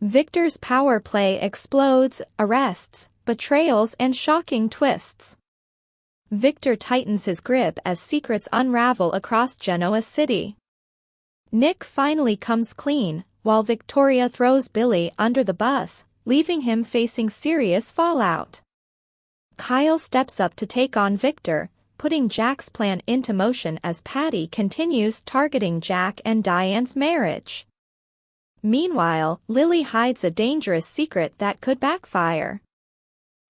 Victor's power play explodes, arrests, betrayals and shocking twists. Victor tightens his grip as secrets unravel across Genoa City. Nick finally comes clean, while Victoria throws Billy under the bus, leaving him facing serious fallout. Kyle steps up to take on Victor, putting Jack's plan into motion as Patty continues targeting Jack and Diane's marriage. Meanwhile, Lily hides a dangerous secret that could backfire.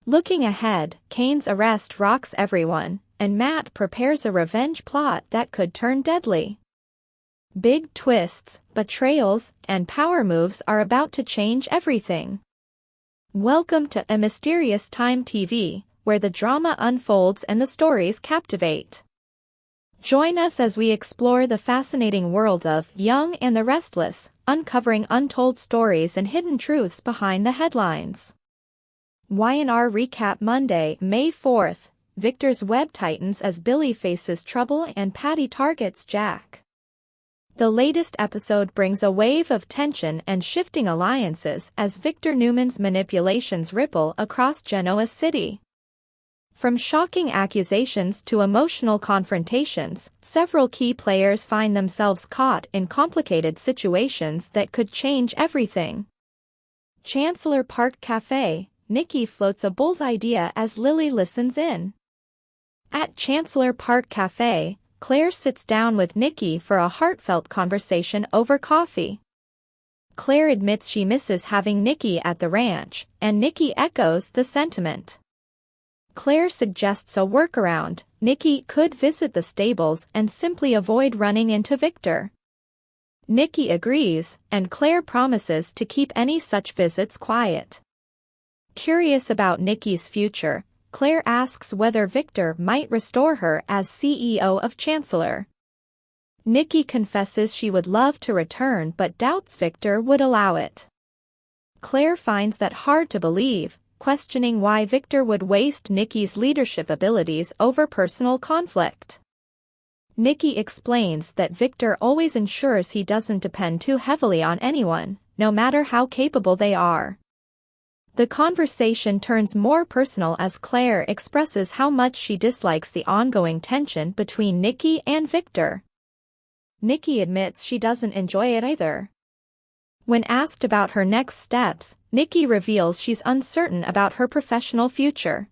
Looking ahead, Kane's arrest rocks everyone, and Matt prepares a revenge plot that could turn deadly. Big twists, betrayals, and power moves are about to change everything. Welcome to A Mysterious Time TV, where the drama unfolds and the stories captivate. Join us as we explore the fascinating world of Young and the Restless, uncovering untold stories and hidden truths behind the headlines. Y&RRecap Monday, May 4th. Victor's web tightens as Billy faces trouble and Patty targets Jack. The latest episode brings a wave of tension and shifting alliances as Victor Newman's manipulations ripple across Genoa City. From shocking accusations to emotional confrontations, several key players find themselves caught in complicated situations that could change everything. Chancellor Park Cafe, Nikki floats a bold idea as Lily listens in. At Chancellor Park Cafe, Claire sits down with Nikki for a heartfelt conversation over coffee. Claire admits she misses having Nikki at the ranch, and Nikki echoes the sentiment. Claire suggests a workaround. Nikki could visit the stables and simply avoid running into Victor. Nikki agrees, and Claire promises to keep any such visits quiet. Curious about Nikki's future, Claire asks whether Victor might restore her as CEO of Chancellor. Nikki confesses she would love to return but doubts Victor would allow it. Claire finds that hard to believe, questioning why Victor would waste Nikki's leadership abilities over personal conflict. Nikki explains that Victor always ensures he doesn't depend too heavily on anyone, no matter how capable they are. The conversation turns more personal as Claire expresses how much she dislikes the ongoing tension between Nikki and Victor. Nikki admits she doesn't enjoy it either. When asked about her next steps, Nikki reveals she's uncertain about her professional future.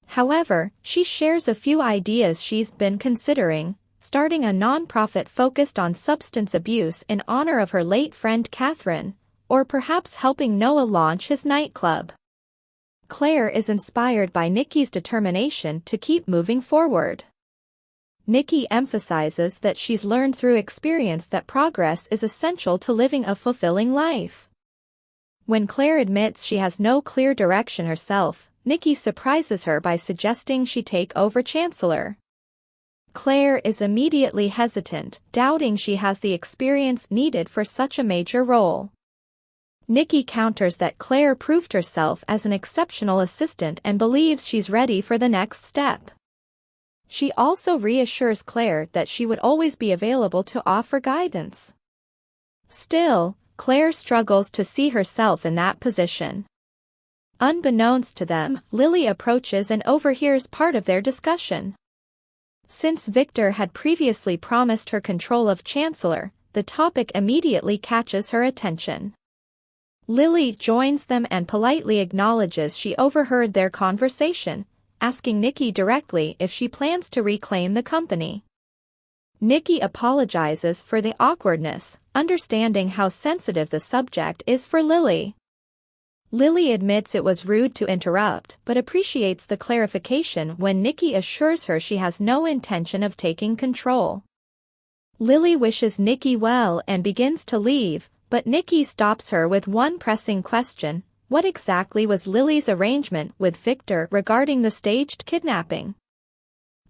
However, she shares a few ideas she's been considering, starting a nonprofit focused on substance abuse in honor of her late friend Catherine, or perhaps helping Noah launch his nightclub. Claire is inspired by Nikki's determination to keep moving forward. Nikki emphasizes that she's learned through experience that progress is essential to living a fulfilling life. When Claire admits she has no clear direction herself, Nikki surprises her by suggesting she take over Chancellor. Claire is immediately hesitant, doubting she has the experience needed for such a major role. Nikki counters that Claire proved herself as an exceptional assistant and believes she's ready for the next step. She also reassures Claire that she would always be available to offer guidance. Still, Claire struggles to see herself in that position. Unbeknownst to them, Lily approaches and overhears part of their discussion. Since Victor had previously promised her control of Chancellor, the topic immediately catches her attention. Lily joins them and politely acknowledges she overheard their conversation, asking Nikki directly if she plans to reclaim the company. Nikki apologizes for the awkwardness, understanding how sensitive the subject is for Lily. Lily admits it was rude to interrupt but appreciates the clarification when Nikki assures her she has no intention of taking control. Lily wishes Nikki well and begins to leave, but Nikki stops her with one pressing question: what exactly was Lily's arrangement with Victor regarding the staged kidnapping?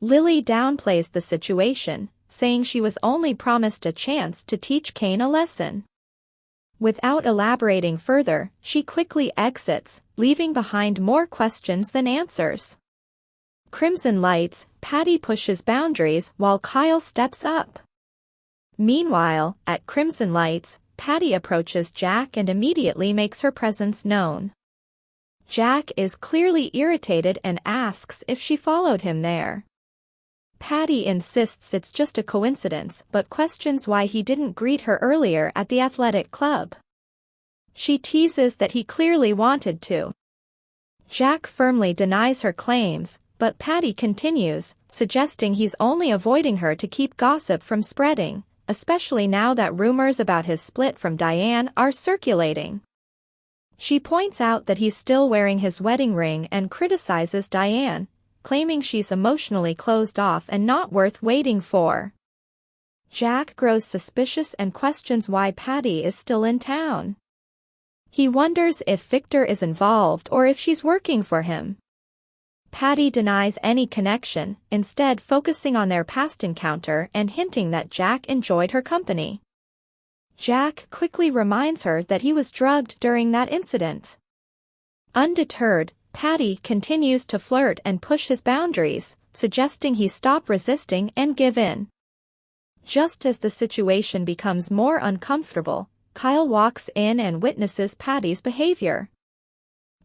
Lily downplays the situation, saying she was only promised a chance to teach Kane a lesson. Without elaborating further, she quickly exits, leaving behind more questions than answers. Crimson lights, Patty pushes boundaries while Kyle steps up. Meanwhile, at Crimson Lights, Patty approaches Jack and immediately makes her presence known. Jack is clearly irritated and asks if she followed him there. Patty insists it's just a coincidence but questions why he didn't greet her earlier at the athletic club. She teases that he clearly wanted to. Jack firmly denies her claims, but Patty continues, suggesting he's only avoiding her to keep gossip from spreading, especially now that rumors about his split from Diane are circulating. She points out that he's still wearing his wedding ring and criticizes Diane, claiming she's emotionally closed off and not worth waiting for. Jack grows suspicious and questions why Patty is still in town. He wonders if Victor is involved or if she's working for him. Patty denies any connection, instead focusing on their past encounter and hinting that Jack enjoyed her company. Jack quickly reminds her that he was drugged during that incident. Undeterred, Patty continues to flirt and push his boundaries, suggesting he stop resisting and give in. Just as the situation becomes more uncomfortable, Kyle walks in and witnesses Patty's behavior.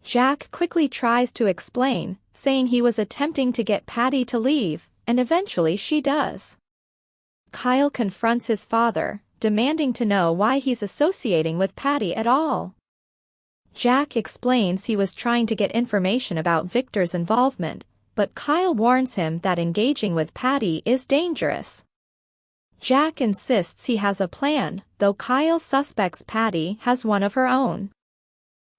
Jack quickly tries to explain, saying he was attempting to get Patty to leave, and eventually she does. Kyle confronts his father, demanding to know why he's associating with Patty at all. Jack explains he was trying to get information about Victor's involvement, but Kyle warns him that engaging with Patty is dangerous. Jack insists he has a plan, though Kyle suspects Patty has one of her own.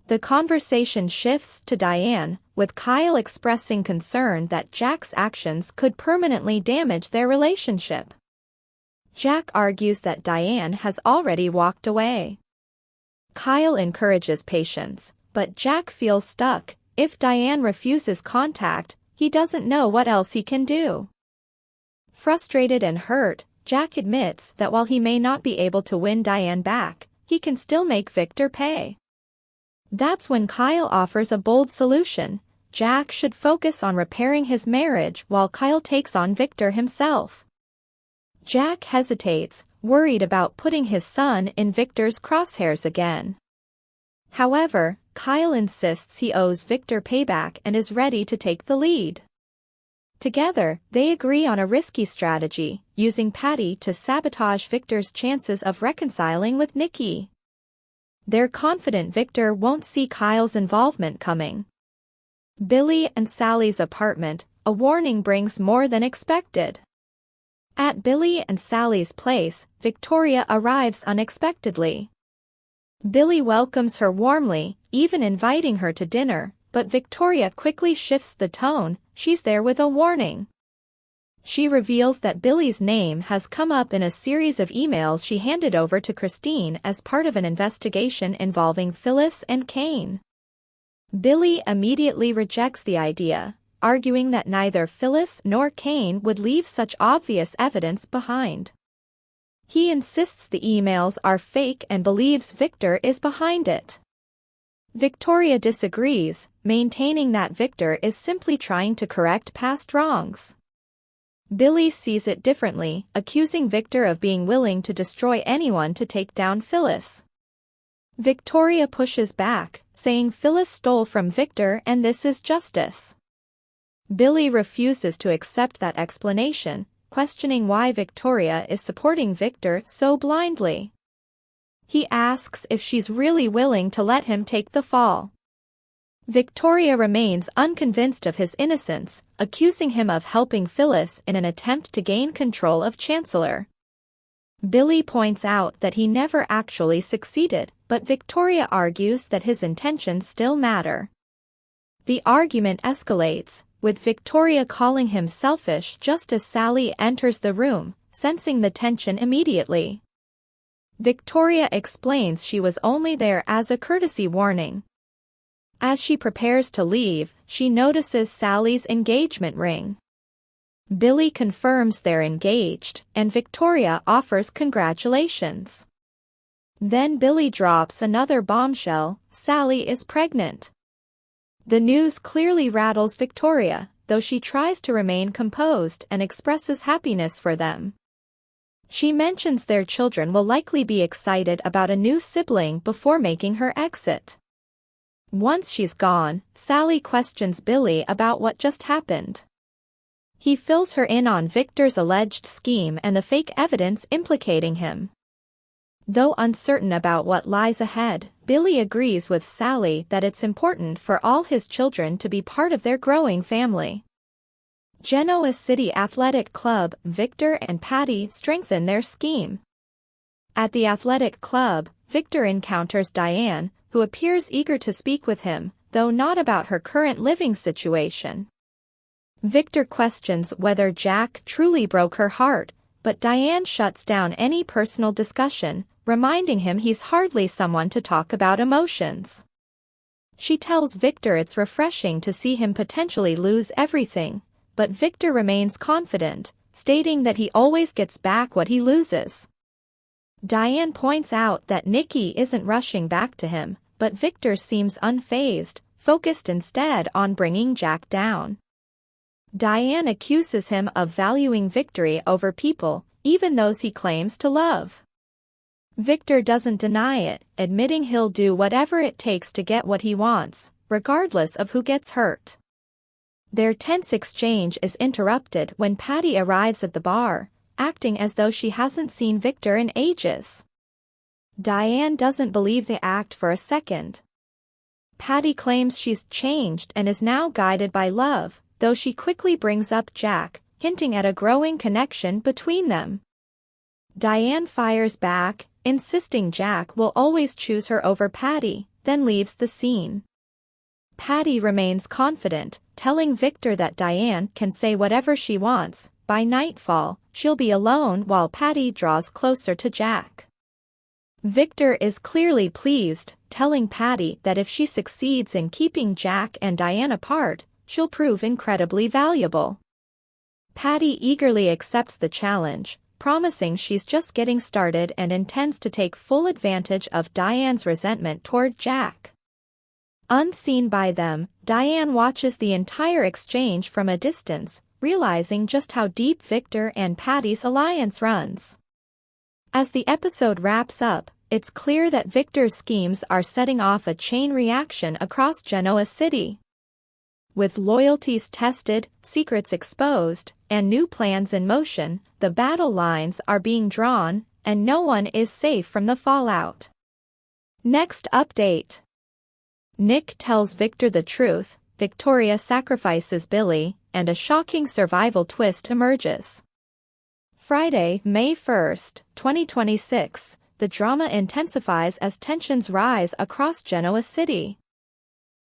The conversation shifts to Diane, with Kyle expressing concern that Jack's actions could permanently damage their relationship. Jack argues that Diane has already walked away. Kyle encourages patience, but Jack feels stuck. If Diane refuses contact, he doesn't know what else he can do. Frustrated and hurt, Jack admits that while he may not be able to win Diane back, he can still make Victor pay. That's when Kyle offers a bold solution. Jack should focus on repairing his marriage while Kyle takes on Victor himself. Jack hesitates, worried about putting his son in Victor's crosshairs again. However, Kyle insists he owes Victor payback and is ready to take the lead. Together, they agree on a risky strategy, using Patty to sabotage Victor's chances of reconciling with Nikki. They're confident Victor won't see Kyle's involvement coming. Billy and Sally's apartment, a warning brings more than expected. At Billy and Sally's place, Victoria arrives unexpectedly. Billy welcomes her warmly, even inviting her to dinner, but Victoria quickly shifts the tone. She's there with a warning. She reveals that Billy's name has come up in a series of emails she handed over to Christine as part of an investigation involving Phyllis and Kane. Billy immediately rejects the idea, arguing that neither Phyllis nor Kane would leave such obvious evidence behind. He insists the emails are fake and believes Victor is behind it. Victoria disagrees, maintaining that Victor is simply trying to correct past wrongs. Billy sees it differently, accusing Victor of being willing to destroy anyone to take down Phyllis. Victoria pushes back, saying Phyllis stole from Victor and this is justice. Billy refuses to accept that explanation, questioning why Victoria is supporting Victor so blindly. He asks if she's really willing to let him take the fall. Victoria remains unconvinced of his innocence, accusing him of helping Phyllis in an attempt to gain control of Chancellor. Billy points out that he never actually succeeded, but Victoria argues that his intentions still matter. The argument escalates, with Victoria calling him selfish just as Sally enters the room, sensing the tension immediately. Victoria explains she was only there as a courtesy warning. As she prepares to leave, she notices Sally's engagement ring. Billy confirms they're engaged, and Victoria offers congratulations. Then Billy drops another bombshell: Sally is pregnant. The news clearly rattles Victoria, though she tries to remain composed and expresses happiness for them. She mentions their children will likely be excited about a new sibling before making her exit. Once she's gone, Sally questions Billy about what just happened. He fills her in on Victor's alleged scheme and the fake evidence implicating him. Though uncertain about what lies ahead, Billy agrees with Sally that it's important for all his children to be part of their growing family. Genoa City Athletic Club, Victor and Patty strengthen their scheme. At the athletic club, Victor encounters Diane, who appears eager to speak with him, though not about her current living situation. Victor questions whether Jack truly broke her heart, but Diane shuts down any personal discussion, reminding him he's hardly someone to talk about emotions. She tells Victor it's refreshing to see him potentially lose everything, but Victor remains confident, stating that he always gets back what he loses. Diane points out that Nikki isn't rushing back to him, but Victor seems unfazed, focused instead on bringing Jack down. Diane accuses him of valuing victory over people, even those he claims to love. Victor doesn't deny it, admitting he'll do whatever it takes to get what he wants, regardless of who gets hurt. Their tense exchange is interrupted when Patty arrives at the bar, acting as though she hasn't seen Victor in ages. Diane doesn't believe the act for a second. Patty claims she's changed and is now guided by love, though she quickly brings up Jack, hinting at a growing connection between them. Diane fires back, insisting Jack will always choose her over Patty, then leaves the scene. Patty remains confident, telling Victor that Diane can say whatever she wants. By nightfall, she'll be alone while Patty draws closer to Jack. Victor is clearly pleased, telling Patty that if she succeeds in keeping Jack and Diane apart, she'll prove incredibly valuable. Patty eagerly accepts the challenge, promising she's just getting started and intends to take full advantage of Diane's resentment toward Jack. Unseen by them, Diane watches the entire exchange from a distance, realizing just how deep Victor and Patty's alliance runs. As the episode wraps up, it's clear that Victor's schemes are setting off a chain reaction across Genoa City. With loyalties tested, secrets exposed, and new plans in motion, the battle lines are being drawn, and no one is safe from the fallout. Next update. Nick tells Victor the truth, Victoria sacrifices Billy, and a shocking survival twist emerges. Friday, May 1st, 2026, the drama intensifies as tensions rise across Genoa City.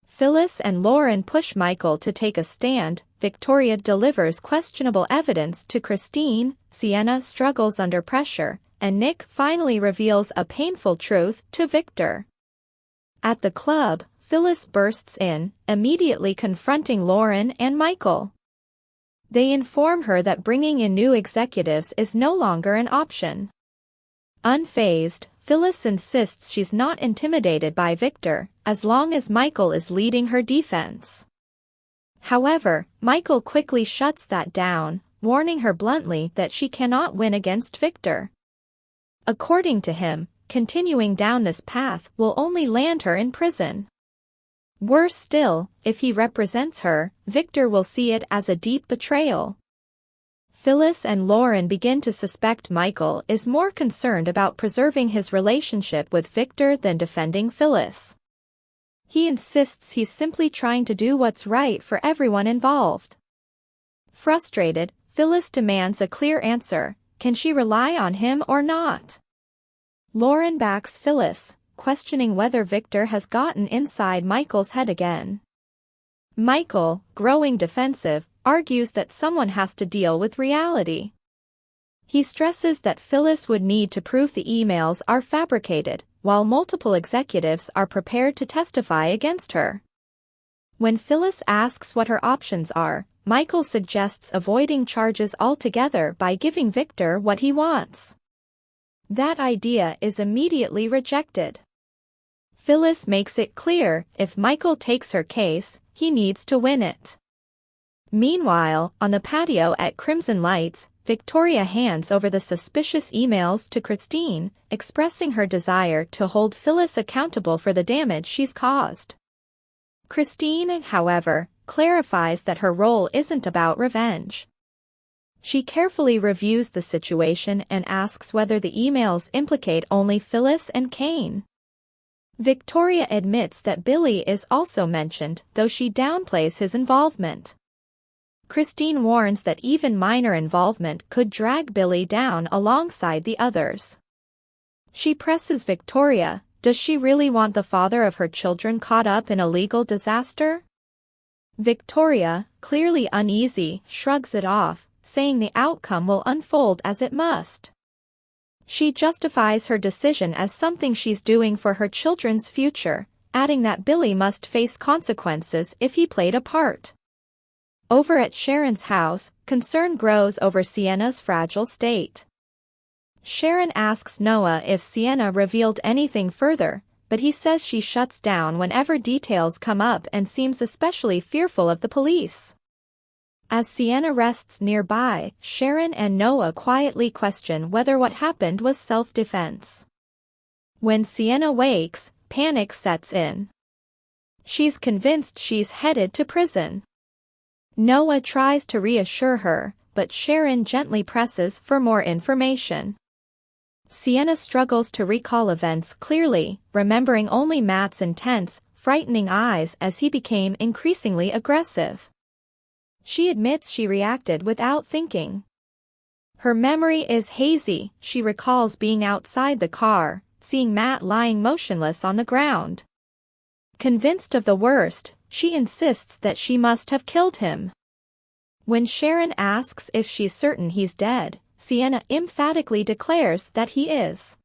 Phyllis and Lauren push Michael to take a stand, Victoria delivers questionable evidence to Christine, Sienna struggles under pressure, and Nick finally reveals a painful truth to Victor. At the club, Phyllis bursts in, immediately confronting Lauren and Michael. They inform her that bringing in new executives is no longer an option. Unfazed, Phyllis insists she's not intimidated by Victor, as long as Michael is leading her defense. However, Michael quickly shuts that down, warning her bluntly that she cannot win against Victor. According to him, continuing down this path will only land her in prison. Worse still, if he represents her, Victor will see it as a deep betrayal. Phyllis and Lauren begin to suspect Michael is more concerned about preserving his relationship with Victor than defending Phyllis. He insists he's simply trying to do what's right for everyone involved. Frustrated, Phyllis demands a clear answer: can she rely on him or not? Lauren backs Phyllis, questioning whether Victor has gotten inside Michael's head again. Michael, growing defensive, argues that someone has to deal with reality. He stresses that Phyllis would need to prove the emails are fabricated, while multiple executives are prepared to testify against her. When Phyllis asks what her options are, Michael suggests avoiding charges altogether by giving Victor what he wants. That idea is immediately rejected. Phyllis makes it clear, if Michael takes her case, he needs to win it. Meanwhile, on the patio at Crimson Lights, Victoria hands over the suspicious emails to Christine, expressing her desire to hold Phyllis accountable for the damage she's caused. Christine, however, clarifies that her role isn't about revenge. She carefully reviews the situation and asks whether the emails implicate only Phyllis and Kane. Victoria admits that Billy is also mentioned, though she downplays his involvement. Christine warns that even minor involvement could drag Billy down alongside the others. She presses Victoria, does she really want the father of her children caught up in a legal disaster? Victoria, clearly uneasy, shrugs it off, saying the outcome will unfold as it must. She justifies her decision as something she's doing for her children's future, adding that Billy must face consequences if he played a part. Over at Sharon's house, concern grows over Sienna's fragile state. Sharon asks Noah if Sienna revealed anything further, but he says she shuts down whenever details come up and seems especially fearful of the police. As Sienna rests nearby, Sharon and Noah quietly question whether what happened was self-defense. When Sienna wakes, panic sets in. She's convinced she's headed to prison. Noah tries to reassure her, but Sharon gently presses for more information. Sienna struggles to recall events clearly, remembering only Matt's intense, frightening eyes as he became increasingly aggressive. She admits she reacted without thinking. Her memory is hazy. She recalls being outside the car, seeing Matt lying motionless on the ground. Convinced of the worst, she insists that she must have killed him. When Sharon asks if she's certain he's dead, Sienna emphatically declares that he is.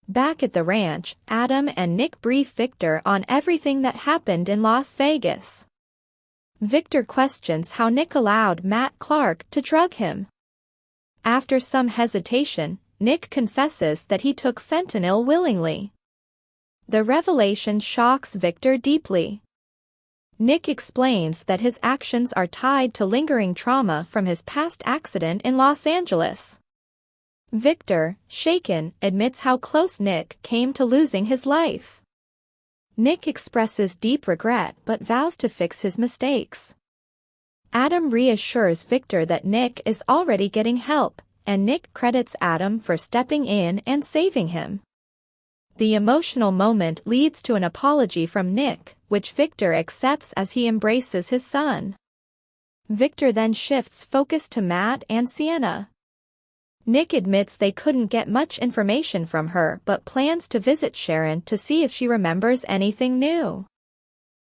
Back at the ranch, Adam and Nick brief Victor on everything that happened in Las Vegas. Victor questions how Nick allowed Matt Clark to drug him. After some hesitation, Nick confesses that he took fentanyl willingly. The revelation shocks Victor deeply. Nick explains that his actions are tied to lingering trauma from his past accident in Los Angeles. Victor, shaken, admits how close Nick came to losing his life. Nick expresses deep regret but vows to fix his mistakes. Adam reassures Victor that Nick is already getting help, and Nick credits Adam for stepping in and saving him. The emotional moment leads to an apology from Nick, which Victor accepts as he embraces his son. Victor then shifts focus to Matt and Sienna. Nick admits they couldn't get much information from her but plans to visit Sharon to see if she remembers anything new.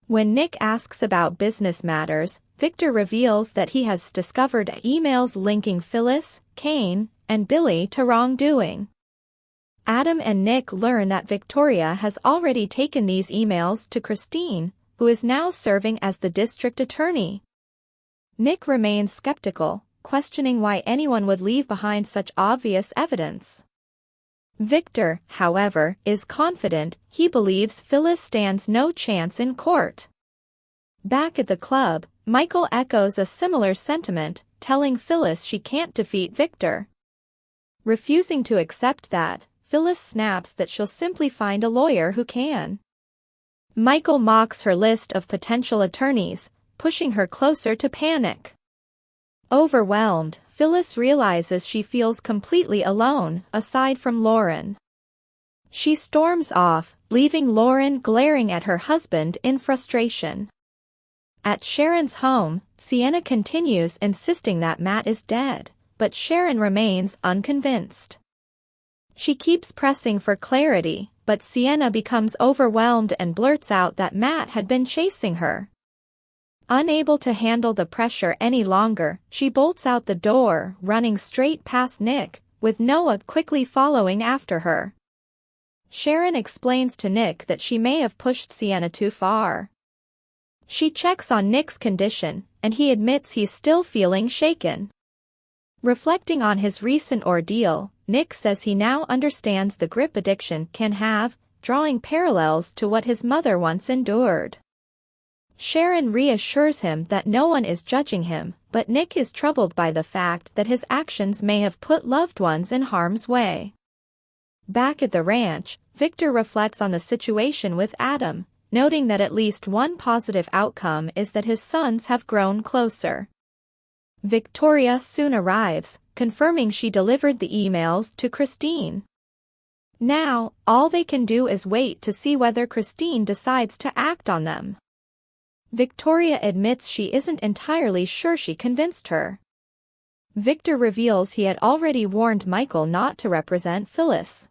When Nick asks about business matters, Victor reveals that he has discovered emails linking Phyllis, Kane, and Billy to wrongdoing. Adam and Nick learn that Victoria has already taken these emails to Christine, who is now serving as the district attorney. Nick remains skeptical, questioning why anyone would leave behind such obvious evidence. Victor, however, is confident. He believes Phyllis stands no chance in court. Back at the club, Michael echoes a similar sentiment, telling Phyllis she can't defeat Victor. Refusing to accept that, Phyllis snaps that she'll simply find a lawyer who can. Michael mocks her list of potential attorneys, pushing her closer to panic. Overwhelmed, Phyllis realizes she feels completely alone, aside from Lauren. She storms off, leaving Lauren glaring at her husband in frustration. At Sharon's home, Sienna continues insisting that Matt is dead, but Sharon remains unconvinced. She keeps pressing for clarity, but Sienna becomes overwhelmed and blurts out that Matt had been chasing her. Unable to handle the pressure any longer, she bolts out the door, running straight past Nick, with Noah quickly following after her. Sharon explains to Nick that she may have pushed Sienna too far. She checks on Nick's condition, and he admits he's still feeling shaken. Reflecting on his recent ordeal, Nick says he now understands the grip addiction can have, drawing parallels to what his mother once endured. Sharon reassures him that no one is judging him, but Nick is troubled by the fact that his actions may have put loved ones in harm's way. Back at the ranch, Victor reflects on the situation with Adam, noting that at least one positive outcome is that his sons have grown closer. Victoria soon arrives, confirming she delivered the emails to Christine. Now, all they can do is wait to see whether Christine decides to act on them. Victoria admits she isn't entirely sure she convinced her. Victor reveals he had already warned Michael not to represent Phyllis.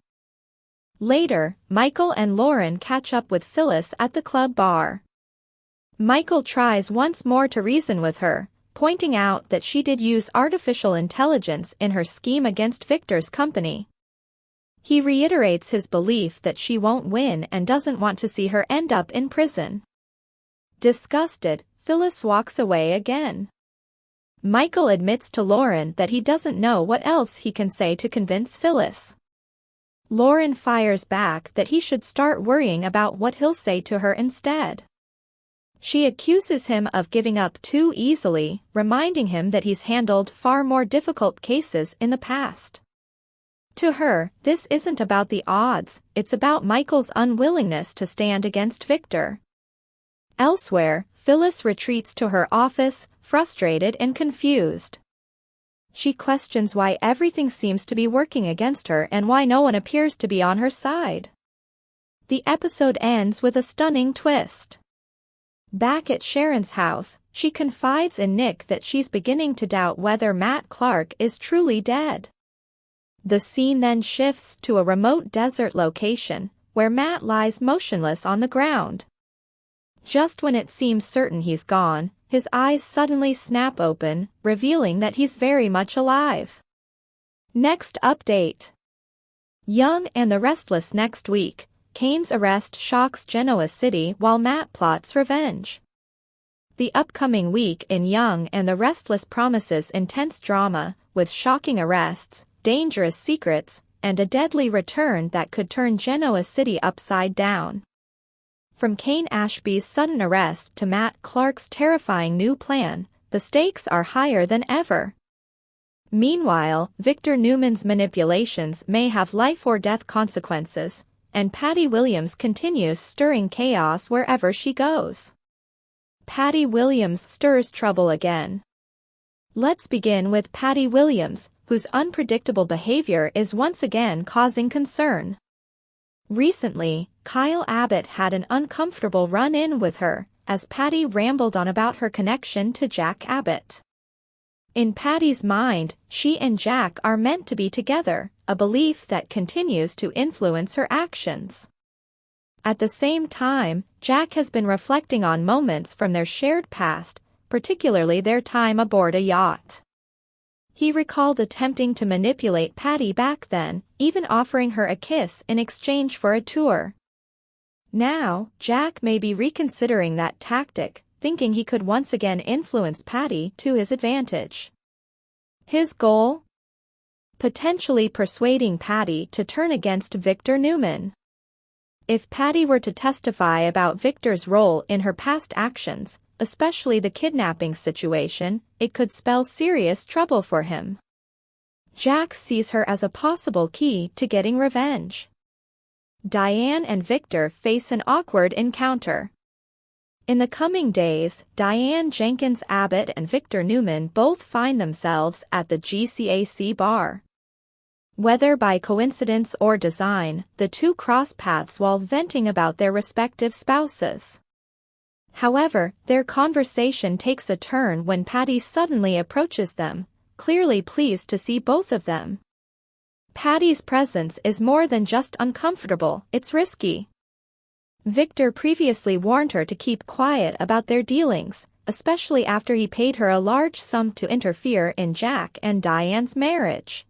Later, Michael and Lauren catch up with Phyllis at the club bar. Michael tries once more to reason with her, pointing out that she did use artificial intelligence in her scheme against Victor's company. He reiterates his belief that she won't win and doesn't want to see her end up in prison. Disgusted, Phyllis walks away again. Michael admits to Lauren that he doesn't know what else he can say to convince Phyllis. Lauren fires back that he should start worrying about what he'll say to her instead. She accuses him of giving up too easily, reminding him that he's handled far more difficult cases in the past. To her, this isn't about the odds, it's about Michael's unwillingness to stand against Victor. Elsewhere, Phyllis retreats to her office, frustrated and confused. She questions why everything seems to be working against her and why no one appears to be on her side. The episode ends with a stunning twist. Back at Sharon's house, she confides in Nick that she's beginning to doubt whether Matt Clark is truly dead. The scene then shifts to a remote desert location, where Matt lies motionless on the ground. Just when it seems certain he's gone, his eyes suddenly snap open, revealing that he's very much alive. Next update. Young and the Restless next week. Kane's arrest shocks Genoa City while Matt plots revenge. The upcoming week in Young and the Restless promises intense drama, with shocking arrests, dangerous secrets, and a deadly return that could turn Genoa City upside down. From Kane Ashby's sudden arrest to Matt Clark's terrifying new plan, the stakes are higher than ever. Meanwhile, Victor Newman's manipulations may have life-or-death consequences, and Patty Williams continues stirring chaos wherever she goes. Patty Williams stirs trouble again. Let's begin with Patty Williams, whose unpredictable behavior is once again causing concern. Recently, Kyle Abbott had an uncomfortable run-in with her, as Patty rambled on about her connection to Jack Abbott. In Patty's mind, she and Jack are meant to be together, a belief that continues to influence her actions. At the same time, Jack has been reflecting on moments from their shared past, particularly their time aboard a yacht. He recalled attempting to manipulate Patty back then, even offering her a kiss in exchange for a tour. Now, Jack may be reconsidering that tactic, thinking he could once again influence Patty to his advantage. His goal? Potentially persuading Patty to turn against Victor Newman. If Patty were to testify about Victor's role in her past actions, especially the kidnapping situation, it could spell serious trouble for him. Jack sees her as a possible key to getting revenge. Diane and Victor face an awkward encounter. In the coming days, Diane Jenkins Abbott and Victor Newman both find themselves at the GCAC bar. Whether by coincidence or design, the two cross paths while venting about their respective spouses. However, their conversation takes a turn when Patty suddenly approaches them, clearly pleased to see both of them. Patty's presence is more than just uncomfortable, it's risky. Victor previously warned her to keep quiet about their dealings, especially after he paid her a large sum to interfere in Jack and Diane's marriage.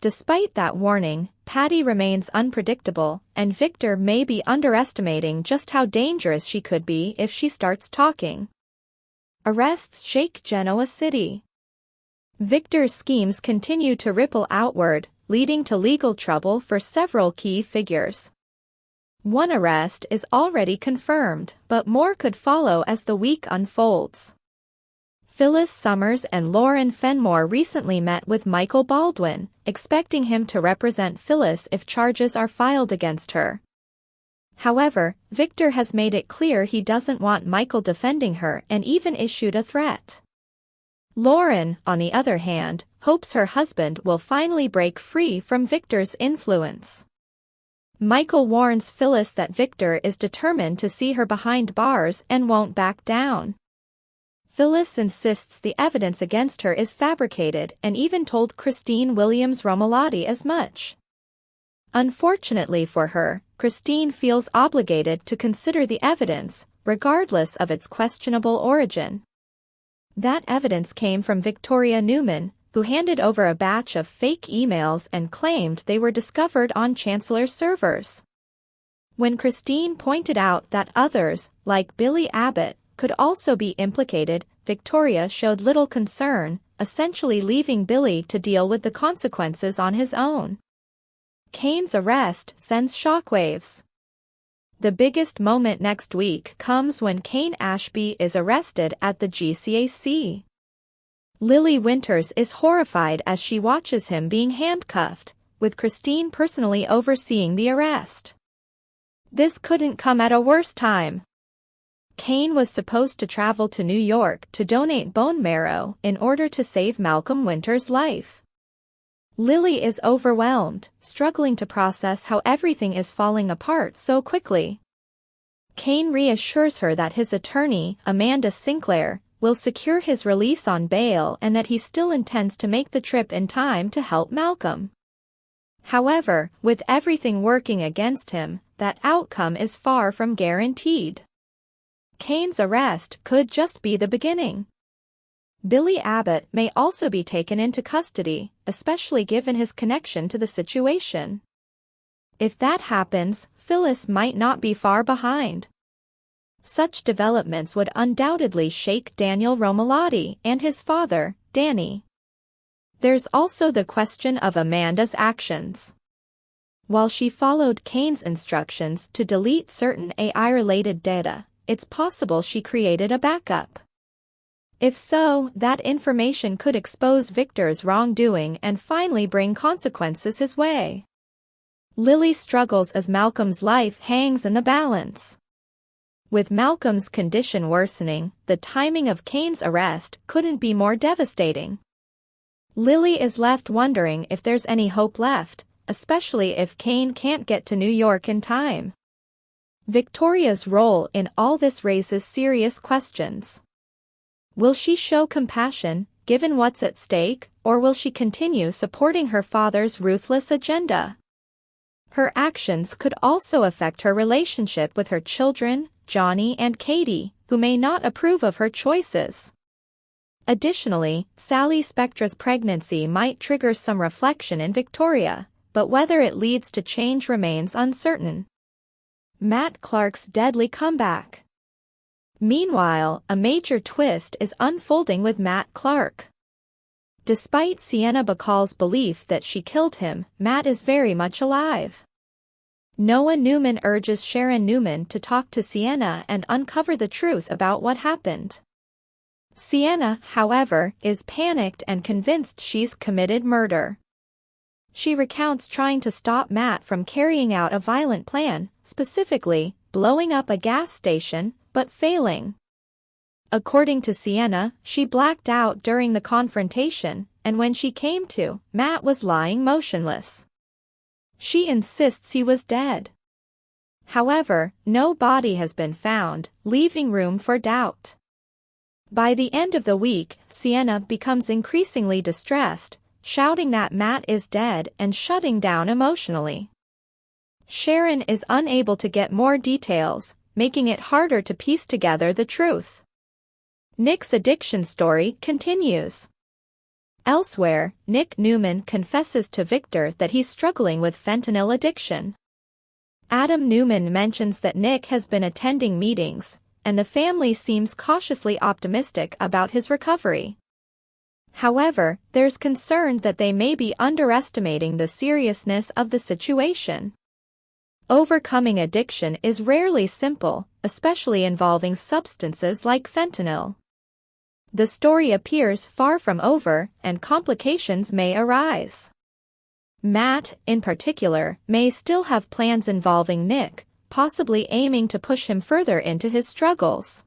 Despite that warning, Patty remains unpredictable, and Victor may be underestimating just how dangerous she could be if she starts talking. Arrests shake Genoa City. Victor's schemes continue to ripple outward, leading to legal trouble for several key figures. One arrest is already confirmed, but more could follow as the week unfolds. Phyllis Summers and Lauren Fenmore recently met with Michael Baldwin, expecting him to represent Phyllis if charges are filed against her. However, Victor has made it clear he doesn't want Michael defending her and even issued a threat. Lauren, on the other hand, hopes her husband will finally break free from Victor's influence. Michael warns Phyllis that Victor is determined to see her behind bars and won't back down. Phyllis insists the evidence against her is fabricated and even told Christine Williams Romalotti as much. Unfortunately for her, Christine feels obligated to consider the evidence, regardless of its questionable origin. That evidence came from Victoria Newman, who handed over a batch of fake emails and claimed they were discovered on Chancellor's servers. When Christine pointed out that others, like Billy Abbott, could also be implicated, Victoria showed little concern, essentially leaving Billy to deal with the consequences on his own. Kane's arrest sends shockwaves. The biggest moment next week comes when Kane Ashby is arrested at the GCAC. Lily Winters is horrified as she watches him being handcuffed, with Christine personally overseeing the arrest. This couldn't come at a worse time. Kane was supposed to travel to New York to donate bone marrow in order to save Malcolm Winters' life. Lily is overwhelmed, struggling to process how everything is falling apart so quickly. Kane reassures her that his attorney, Amanda Sinclair, will secure his release on bail and that he still intends to make the trip in time to help Malcolm. However, with everything working against him, that outcome is far from guaranteed. Kane's arrest could just be the beginning. Billy Abbott may also be taken into custody, especially given his connection to the situation. If that happens, Phyllis might not be far behind. Such developments would undoubtedly shake Daniel Romalotti and his father, Danny. There's also the question of Amanda's actions. While she followed Kane's instructions to delete certain AI-related data, it's possible she created a backup. If so, that information could expose Victor's wrongdoing and finally bring consequences his way. Lily struggles as Malcolm's life hangs in the balance. With Malcolm's condition worsening, the timing of Kane's arrest couldn't be more devastating. Lily is left wondering if there's any hope left, especially if Kane can't get to New York in time. Victoria's role in all this raises serious questions. Will she show compassion, given what's at stake, or will she continue supporting her father's ruthless agenda? Her actions could also affect her relationship with her children, Johnny and Katie, who may not approve of her choices. Additionally, Sally Spectra's pregnancy might trigger some reflection in Victoria, but whether it leads to change remains uncertain. Matt Clark's deadly comeback. Meanwhile, a major twist is unfolding with Matt Clark. Despite Sienna Bacall's belief that she killed him, Matt is very much alive. Noah Newman urges Sharon Newman to talk to Sienna and uncover the truth about what happened. Sienna, however, is panicked and convinced she's committed murder. She recounts trying to stop Matt from carrying out a violent plan, specifically, blowing up a gas station, but failing. According to Sienna, she blacked out during the confrontation, and when she came to, Matt was lying motionless. She insists he was dead. However, no body has been found, leaving room for doubt. By the end of the week, Sienna becomes increasingly distressed, shouting that Matt is dead and shutting down emotionally. Sharon is unable to get more details, making it harder to piece together the truth. Nick's addiction story continues. Elsewhere, Nick Newman confesses to Victor that he's struggling with fentanyl addiction. Adam Newman mentions that Nick has been attending meetings, and the family seems cautiously optimistic about his recovery. However, there's concern that they may be underestimating the seriousness of the situation. Overcoming addiction is rarely simple, especially involving substances like fentanyl. The story appears far from over, and complications may arise. Matt, in particular, may still have plans involving Nick, possibly aiming to push him further into his struggles.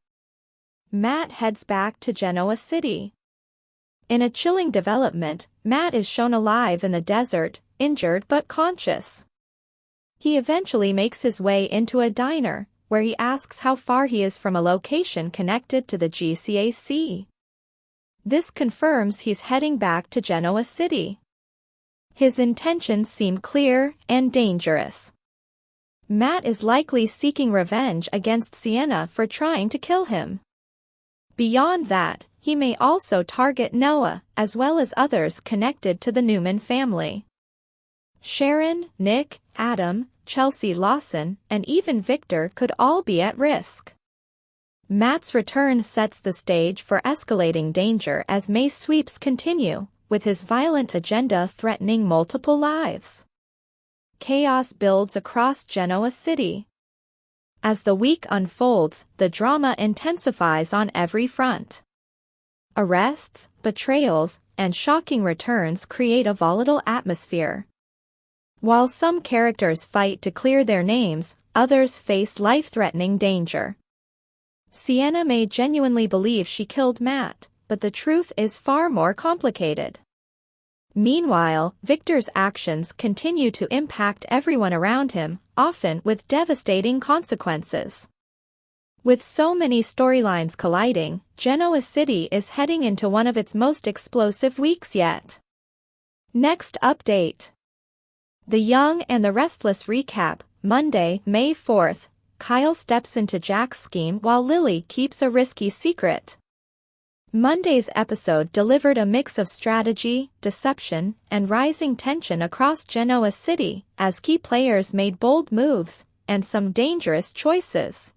Matt heads back to Genoa City. In a chilling development, Matt is shown alive in the desert, injured but conscious. He eventually makes his way into a diner, where he asks how far he is from a location connected to the GCAC. This confirms he's heading back to Genoa City. His intentions seem clear and dangerous. Matt is likely seeking revenge against Sienna for trying to kill him. Beyond that, he may also target Noah, as well as others connected to the Newman family. Sharon, Nick, Adam, Chelsea Lawson, and even Victor could all be at risk. Matt's return sets the stage for escalating danger as May's sweeps continue, with his violent agenda threatening multiple lives. Chaos builds across Genoa City. As the week unfolds, the drama intensifies on every front. Arrests, betrayals, and shocking returns create a volatile atmosphere. While some characters fight to clear their names, others face life-threatening danger. Sienna may genuinely believe she killed Matt, but the truth is far more complicated. Meanwhile, Victor's actions continue to impact everyone around him, often with devastating consequences. With so many storylines colliding, Genoa City is heading into one of its most explosive weeks yet. Next update. The Young and the Restless recap, Monday, May 4th. Kyle steps into Jack's scheme while Lily keeps a risky secret. Monday's episode delivered a mix of strategy, deception, and rising tension across Genoa City, as key players made bold moves, and some dangerous choices.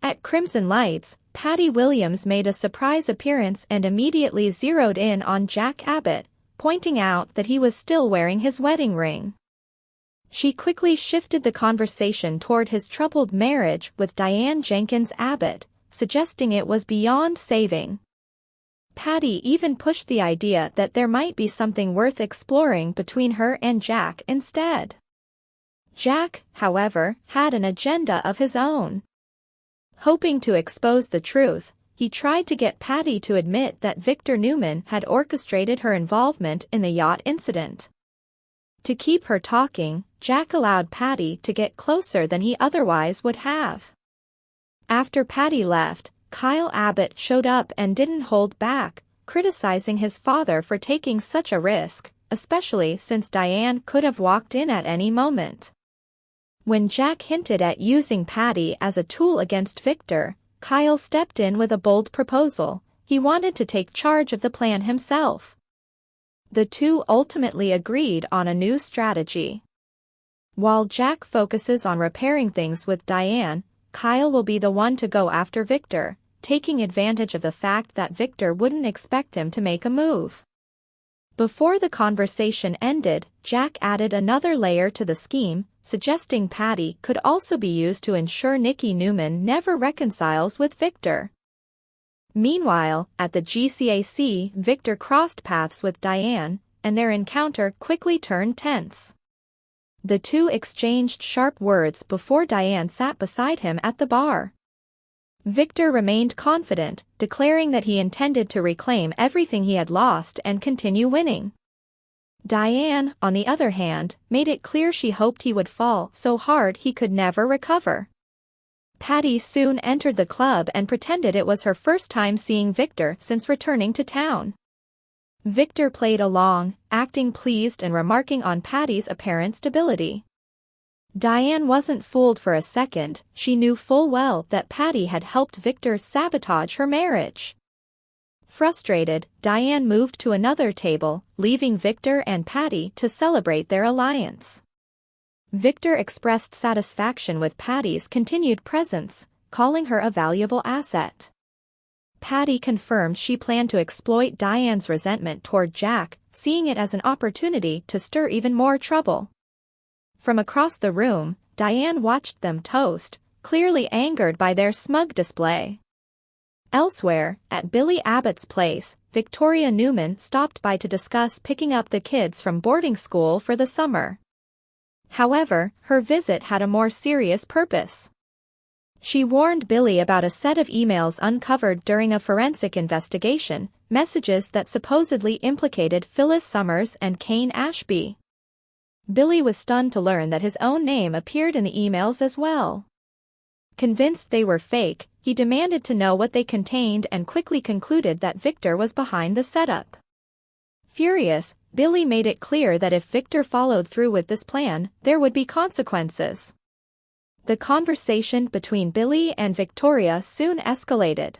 At Crimson Lights, Patty Williams made a surprise appearance and immediately zeroed in on Jack Abbott, pointing out that he was still wearing his wedding ring. She quickly shifted the conversation toward his troubled marriage with Diane Jenkins Abbott, suggesting it was beyond saving. Patty even pushed the idea that there might be something worth exploring between her and Jack instead. Jack, however, had an agenda of his own. Hoping to expose the truth, he tried to get Patty to admit that Victor Newman had orchestrated her involvement in the yacht incident. To keep her talking, Jack allowed Patty to get closer than he otherwise would have. After Patty left, Kyle Abbott showed up and didn't hold back, criticizing his father for taking such a risk, especially since Diane could have walked in at any moment. When Jack hinted at using Patty as a tool against Victor, Kyle stepped in with a bold proposal. He wanted to take charge of the plan himself. The two ultimately agreed on a new strategy. While Jack focuses on repairing things with Diane, Kyle will be the one to go after Victor, taking advantage of the fact that Victor wouldn't expect him to make a move. Before the conversation ended, Jack added another layer to the scheme, suggesting Patty could also be used to ensure Nikki Newman never reconciles with Victor. Meanwhile, at the GCAC, Victor crossed paths with Diane, and their encounter quickly turned tense. The two exchanged sharp words before Diane sat beside him at the bar. Victor remained confident, declaring that he intended to reclaim everything he had lost and continue winning. Diane, on the other hand, made it clear she hoped he would fall so hard he could never recover. Patty soon entered the club and pretended it was her first time seeing Victor since returning to town. Victor played along, acting pleased and remarking on Patty's apparent stability. Diane wasn't fooled for a second. She knew full well that Patty had helped Victor sabotage her marriage. Frustrated, Diane moved to another table, leaving Victor and Patty to celebrate their alliance. Victor expressed satisfaction with Patty's continued presence, calling her a valuable asset. Patty confirmed she planned to exploit Diane's resentment toward Jack, seeing it as an opportunity to stir even more trouble. From across the room, Diane watched them toast, clearly angered by their smug display. Elsewhere, at Billy Abbott's place, Victoria Newman stopped by to discuss picking up the kids from boarding school for the summer. However, her visit had a more serious purpose. She warned Billy about a set of emails uncovered during a forensic investigation, messages that supposedly implicated Phyllis Summers and Kane Ashby. Billy was stunned to learn that his own name appeared in the emails as well. Convinced they were fake, he demanded to know what they contained and quickly concluded that Victor was behind the setup. Furious, Billy made it clear that if Victor followed through with this plan, there would be consequences. The conversation between Billy and Victoria soon escalated.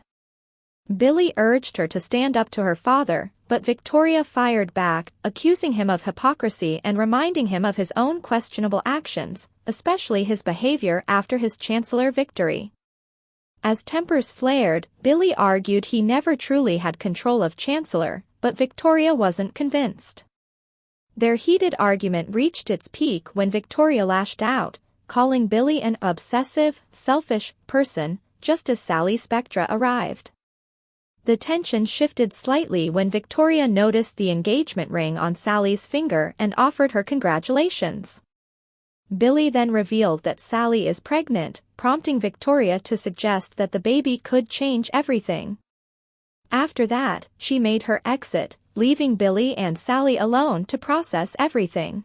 Billy urged her to stand up to her father, but Victoria fired back, accusing him of hypocrisy and reminding him of his own questionable actions, especially his behavior after his Chancellor victory. As tempers flared, Billy argued he never truly had control of Chancellor, but Victoria wasn't convinced. Their heated argument reached its peak when Victoria lashed out, calling Billy an obsessive, selfish person, just as Sally Spectra arrived. The tension shifted slightly when Victoria noticed the engagement ring on Sally's finger and offered her congratulations. Billy then revealed that Sally is pregnant, prompting Victoria to suggest that the baby could change everything. After that, she made her exit, leaving Billy and Sally alone to process everything.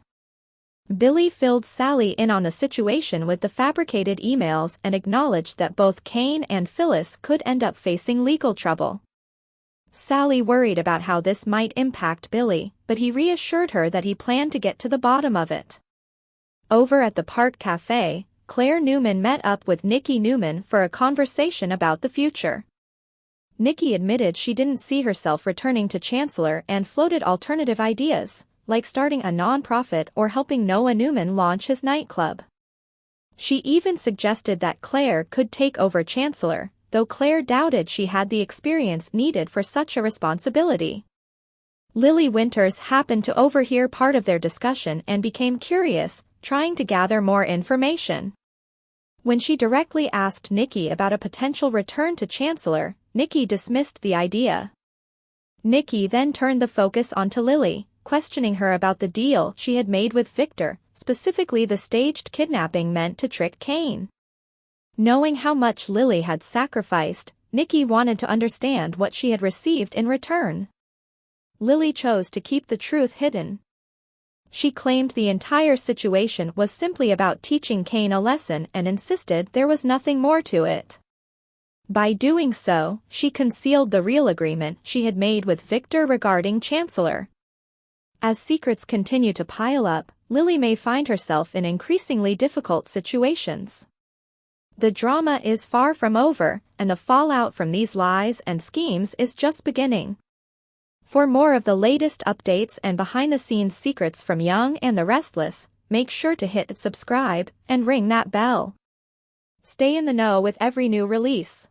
Billy filled Sally in on the situation with the fabricated emails and acknowledged that both Kane and Phyllis could end up facing legal trouble. Sally worried about how this might impact Billy, but he reassured her that he planned to get to the bottom of it. Over at the Park Cafe, Claire Newman met up with Nikki Newman for a conversation about the future. Nikki admitted she didn't see herself returning to Chancellor and floated alternative ideas, like starting a non-profit or helping Noah Newman launch his nightclub. She even suggested that Claire could take over Chancellor, though Claire doubted she had the experience needed for such a responsibility. Lily Winters happened to overhear part of their discussion and became curious, trying to gather more information. When she directly asked Nikki about a potential return to Chancellor, Nikki dismissed the idea. Nikki then turned the focus onto Lily, questioning her about the deal she had made with Victor, specifically the staged kidnapping meant to trick Kane. Knowing how much Lily had sacrificed, Nikki wanted to understand what she had received in return. Lily chose to keep the truth hidden. She claimed the entire situation was simply about teaching Kane a lesson and insisted there was nothing more to it. By doing so, she concealed the real agreement she had made with Victor regarding Chancellor. As secrets continue to pile up, Lily may find herself in increasingly difficult situations. The drama is far from over, and the fallout from these lies and schemes is just beginning. For more of the latest updates and behind-the-scenes secrets from Young and the Restless, make sure to hit subscribe and ring that bell. Stay in the know with every new release.